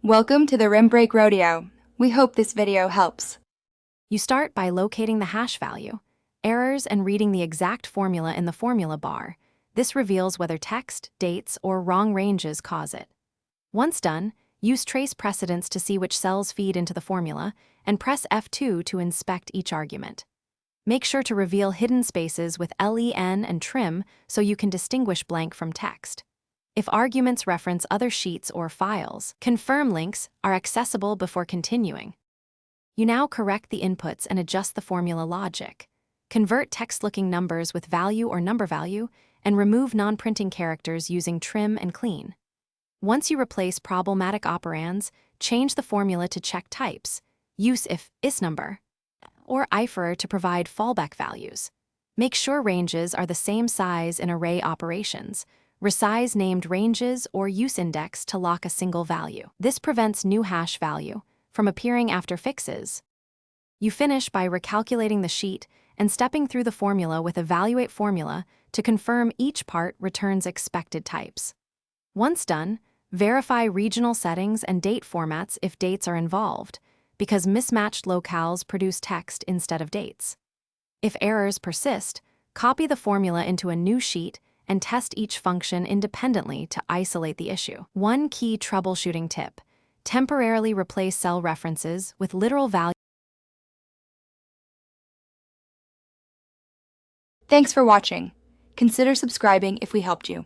Welcome to the Rim Break Rodeo. We hope this video helps. You start by locating the hash value, errors, and reading the exact formula in the formula bar. This reveals whether text, dates, or wrong ranges cause it. Once done, use trace precedence to see which cells feed into the formula, and press F2 to inspect each argument. Make sure to reveal hidden spaces with LEN and trim so you can distinguish blank from text. If arguments reference other sheets or files, confirm links are accessible before continuing. You now correct the inputs and adjust the formula logic. Convert text-looking numbers with value or number value, and remove non-printing characters using trim and clean. Once you replace problematic operands, change the formula to check types. Use if isNumber or IFER to provide fallback values. Make sure ranges are the same size in array operations. Resize named ranges or use index to lock a single value. This prevents new hash value from appearing after fixes. You finish by recalculating the sheet and stepping through the formula with evaluate formula to confirm each part returns expected types. Once done, verify regional settings and date formats if dates are involved, because mismatched locales produce text instead of dates. If errors persist, copy the formula into a new sheet and test each function independently to isolate the issue. One key troubleshooting tip: temporarily replace cell references with literal values. Thanks for watching. Consider subscribing if we helped you.